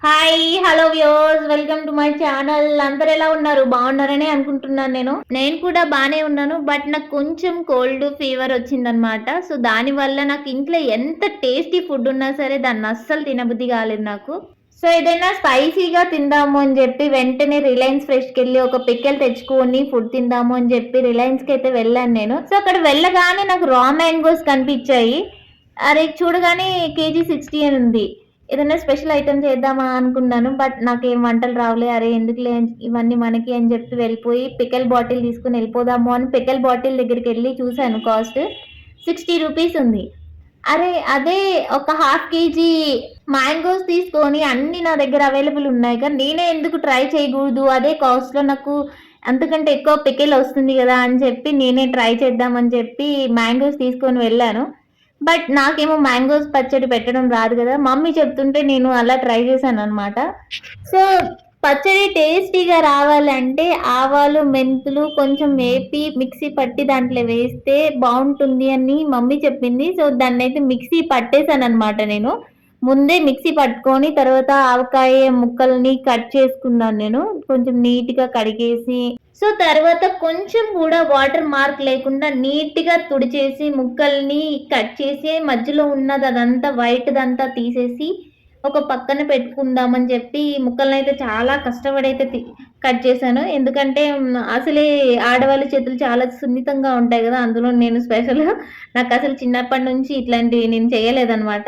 Hi hello viewers, welcome to my channel. అందరు ఎలా ఉన్నారు? బాగున్నారనే అనుకుంటున్నాను. నేను కూడా బానే ఉన్నాను. బట్ నాకు కొంచెం కోల్డ్ ఫీవర్ వచ్చిందనమాట. సో దాని వల్ల నాకు ఇంట్లో ఎంత టేస్టీ ఫుడ్ ఉన్నా సరే దాన్ని అస్సలు తినబుద్ధి కాలేదు నాకు. సో ఏదైనా స్పైసీగా తిందాము అని చెప్పి వెంటనే రిలయన్స్ ఫ్రెష్కి వెళ్ళి ఒక పిక్కలు తెచ్చుకొని ఫుడ్ తిందాము అని చెప్పి రిలయన్స్కి అయితే వెళ్ళాను నేను. సో అక్కడ వెళ్ళగానే నాకు రా మ్యాంగోస్ కనిపించాయి. అరే చూడగానే కేజీ 60 అని ఉంది. ఏదైనా స్పెషల్ ఐటెమ్ చేద్దామా అనుకున్నాను. బట్ నాకేం వంటలు రావులే. అరే ఎందుకులే ఇవన్నీ మనకి అని చెప్పి వెళ్ళిపోయి పికల్ బాటిల్ తీసుకొని వెళ్ళిపోదాము అని పికల్ బాటిల్ దగ్గరికి వెళ్ళి చూశాను. కాస్ట్ 60 రూపీస్ ఉంది. అరే అదే ఒక హాఫ్ కేజీ మ్యాంగోస్ తీసుకొని అన్ని నా దగ్గర అవైలబుల్ ఉన్నాయి కదా, నేనే ఎందుకు ట్రై చేయకూడదు? అదే కాస్ట్లో నాకు అంతకంటే ఎక్కువ పికిల్ వస్తుంది కదా అని చెప్పి నేనే ట్రై చేద్దామని చెప్పి మ్యాంగోస్ తీసుకొని వెళ్ళాను. బట్ నాకేమో మ్యాంగోస్ పచ్చడి పెట్టడం రాదు కదా, మమ్మీ చెప్తుంటే నేను అలా ట్రై చేశాను అనమాట. సో పచ్చడి టేస్టీగా రావాలంటే ఆవాలు మెంతులు కొంచెం వేపి మిక్సీ పట్టి దాంట్లో వేస్తే బాగుంటుంది అని మమ్మీ చెప్పింది. సో దాన్ని అయితే మిక్సీ పట్టేశాను అనమాట. నేను ముందే మిక్సీ పట్టుకొని తర్వాత ఆవకాయ ముక్కల్ని కట్ చేసుకున్నాను. నేను కొంచెం నీట్గా కడిగేసి సో తర్వాత కొంచెం కూడా వాటర్ మార్క్ లేకుండా నీట్గా తుడిచేసి ముక్కల్ని కట్ చేసి మధ్యలో ఉన్నది అదంతా వైట్దంతా తీసేసి ఒక పక్కన పెట్టుకుందామని చెప్పి ముక్కల్ని అయితే చాలా కష్టపడి అయితే కట్ చేశాను. ఎందుకంటే అసలే ఆడవాళ్ళ చేతులు చాలా సున్నితంగా ఉంటాయి కదా, అందులో నేను స్పెషల్. నాకు అసలు చిన్నప్పటి నుంచి ఇట్లాంటివి నేను చేయలేదన్నమాట.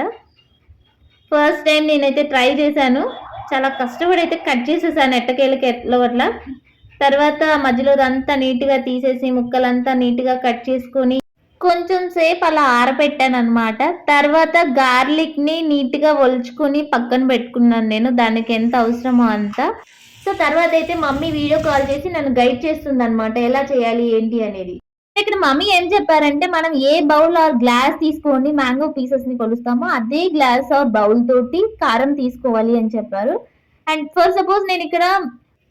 ఫస్ట్ టైం నేనైతే ట్రై చేశాను. చాలా కష్టపడి అయితే కట్ చేసేసాను ఎట్టకేలకి ఎట్లో అట్లా. తర్వాత మధ్యలో అంతా నీట్గా తీసేసి ముక్కలంతా నీట్గా కట్ చేసుకొని కొంచెం సేపు అలా ఆరబెట్టాను అనమాట. తర్వాత గార్లిక్ ని నీట్గా ఒలుచుకొని పక్కన పెట్టుకున్నాను నేను, దానికి ఎంత అవసరమో అంత. సో తర్వాత అయితే మమ్మీ వీడియో కాల్ చేసి నన్ను గైడ్ చేస్తుంది అనమాట, ఎలా చేయాలి ఏంటి అనేది. ఇక్కడ మమ్మీ ఏం చెప్పారంటే మనం ఏ బౌల్ ఆర్ గ్లాస్ తీసుకోండి మ్యాంగో పీసెస్ ని కొలుస్తామో అదే గ్లాస్ ఆర్ బౌల్ తోటి కారం తీసుకోవాలి అని చెప్పారు. అండ్ ఫర్ సపోజ్ నేను ఇక్కడ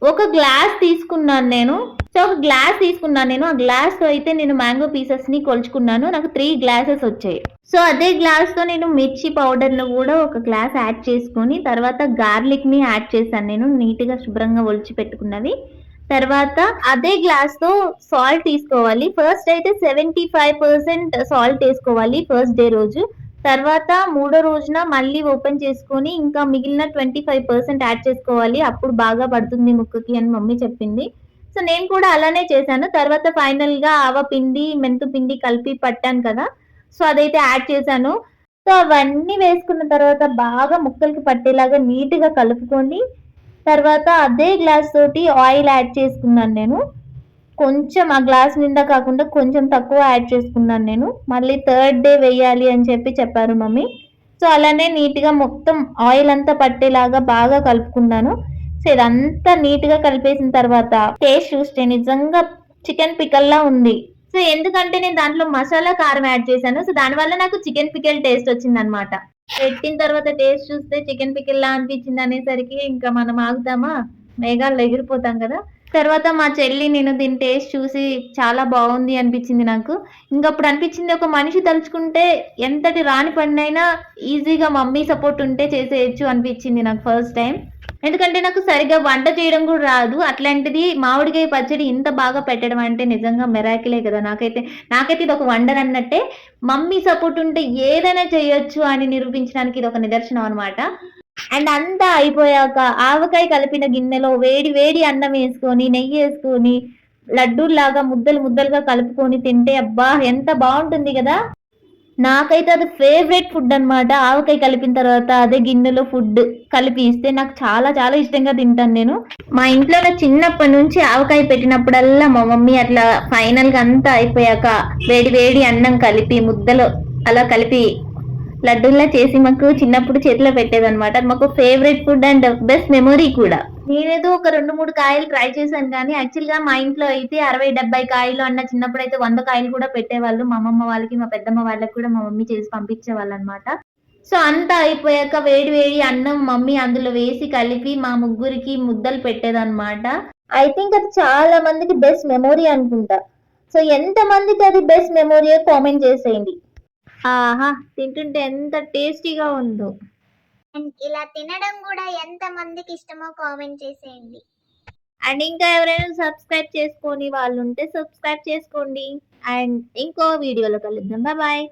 ఒక గ్లాస్ తీసుకున్నాను నేను. సో ఒక గ్లాస్ తీసుకున్నాను నేను. ఆ గ్లాస్ తో అయితే నేను మ్యాంగో పీసెస్ ని కొలుచుకున్నాను. నాకు 3 గ్లాసెస్ వచ్చాయి. సో అదే గ్లాస్ తో నేను మిర్చి పౌడర్ ను కూడా ఒక గ్లాస్ యాడ్ చేసుకొని తర్వాత గార్లిక్ ని యాడ్ చేశాను నేను, నీట్ గా శుభ్రంగా ఒలిచి పెట్టుకున్నవి. తర్వాత అదే గ్లాస్ తో సాల్ట్ తీసుకోవాలి. ఫస్ట్ అయితే 75% సాల్ట్ వేసుకోవాలి ఫస్ట్ డే రోజు. తర్వాత మూడో రోజున మళ్ళీ ఓపెన్ చేసుకొని ఇంకా మిగిలిన 25% యాడ్ చేసుకోవాలి, అప్పుడు బాగా పడుతుంది ముక్కకి అని మమ్మీ చెప్పింది. సో నేను కూడా అలానే చేశాను. తర్వాత ఫైనల్ గా ఆవ పిండి మెంతు పిండి కలిపి పట్టాను కదా, సో అదైతే యాడ్ చేశాను. సో అవన్నీ వేసుకున్న తర్వాత బాగా ముక్కలకి పట్టేలాగా నీట్ గా కలుపుకొని తర్వాత అదే గ్లాస్ తోటి ఆయిల్ యాడ్ చేసుకున్నాను నేను. కొంచెం ఆ గ్లాస్ నిండా కాకుండా కొంచెం తక్కువ యాడ్ చేసుకున్నాను నేను. మళ్ళీ థర్డ్ డే వేయాలి అని చెప్పి చెప్పారు మమ్మీ. సో అలానే నీట్గా మొత్తం ఆయిల్ అంతా పట్టేలాగా బాగా కలుపుకున్నాను. సో ఇదంతా నీట్గా కలిపేసిన తర్వాత టేస్ట్ చూస్తే నిజంగా చికెన్ పికల్లా ఉంది. సో ఎందుకంటే నేను దాంట్లో మసాలా కారం యాడ్ చేశాను. సో దానివల్ల నాకు చికెన్ పికల్ టేస్ట్ వచ్చింది అనమాట. పెట్టిన తర్వాత టేస్ట్ చూస్తే చికెన్ పికిల్లా అనిపించింది అనేసరికి ఇంకా మనం ఆగుతామా, మేఘాల్లో ఎగిరిపోతాం కదా. తర్వాత మా చెల్లి నేను దీని టేస్ట్ చూసి చాలా బాగుంది అనిపించింది నాకు. ఇంకప్పుడు అనిపించింది ఒక మనిషి తలుచుకుంటే ఎంతటి రాని పనినైనా ఈజీగా మమ్మీ సపోర్ట్ ఉంటే చేసేయచ్చు అనిపించింది నాకు ఫస్ట్ టైం. ఎందుకంటే నాకు సరిగ్గా వంట చేయడం కూడా రాదు. అట్లాంటిది మామిడికాయ పచ్చడి ఇంత బాగా పెట్టడం అంటే నిజంగా మెరాకిలే కదా. నాకైతే ఇది ఒక వండర్ అన్నట్టే. మమ్మీ సపోర్ట్ ఉంటే ఏదైనా చేయొచ్చు అని నిరూపించడానికి ఇది ఒక నిదర్శనం అనమాట. అండ్ అంతా అయిపోయాక ఆవకాయ కలిపిన గిన్నెలో వేడి వేడి అన్నం వేసుకొని నెయ్యి వేసుకొని లడ్డూల్లాగా ముద్దలు ముద్దలుగా కలుపుకొని తింటే అబ్బా ఎంత బాగుంటుంది కదా. నాకైతే అది ఫేవరెట్ ఫుడ్ అనమాట. ఆవకాయ కలిపిన తర్వాత అదే గిన్నెలో ఫుడ్ కలిపి ఇస్తే నాకు చాలా చాలా ఇష్టంగా తింటాను నేను. మా ఇంట్లో చిన్నప్పటి నుంచి ఆవకాయ పెట్టినప్పుడల్లా మా మమ్మీ అట్లా ఫైనల్ గా అంతా అయిపోయాక వేడి వేడి అన్నం కలిపి ముద్దలో అలా కలిపి లడ్డూల్లా చేసి మాకు చిన్నప్పుడు చేతిలో పెట్టేదన్నమాట. మాకు favourite food and best memory కూడా. నేనేదో ఒక 2-3 కాయలు ట్రై చేశాను కానీ యాక్చువల్ గా మా ఇంట్లో అయితే 60-70 కాయలు అన్న, చిన్నప్పుడు అయితే 100 కాయలు కూడా పెట్టేవాళ్ళు. మా అమ్మమ్మ వాళ్ళకి మా పెద్దమ్మ వాళ్ళకి కూడా మా మమ్మీ చేసి పంపించేవాళ్ళు అనమాట. సో అంతా అయిపోయాక వేడి వేడి అన్నం మమ్మీ అందులో వేసి కలిపి మా ముగ్గురికి ముద్దలు పెట్టేదన్నమాట. ఐ థింక్ అది చాలా మందికి బెస్ట్ మెమొరీ అనుకుంటా. సో ఎంత మందికి అది బెస్ట్ మెమొరీ కామెంట్ చేసేయండి. ఆహా తింటుంటే ఎంత టేస్టీగా ఉందో. అండ్ ఇలా తినడం కూడా ఎంత మందికి ఇష్టమో కామెంట్ చేసేయండి. అండ్ ఇంకా ఎవరైనా సబ్స్క్రైబ్ చేసుకొని వాళ్ళు ఉంటే సబ్స్క్రైబ్ చేసుకోండి. అండ్ ఇంకో వీడియోలో కలుద్దాం. బాయ్.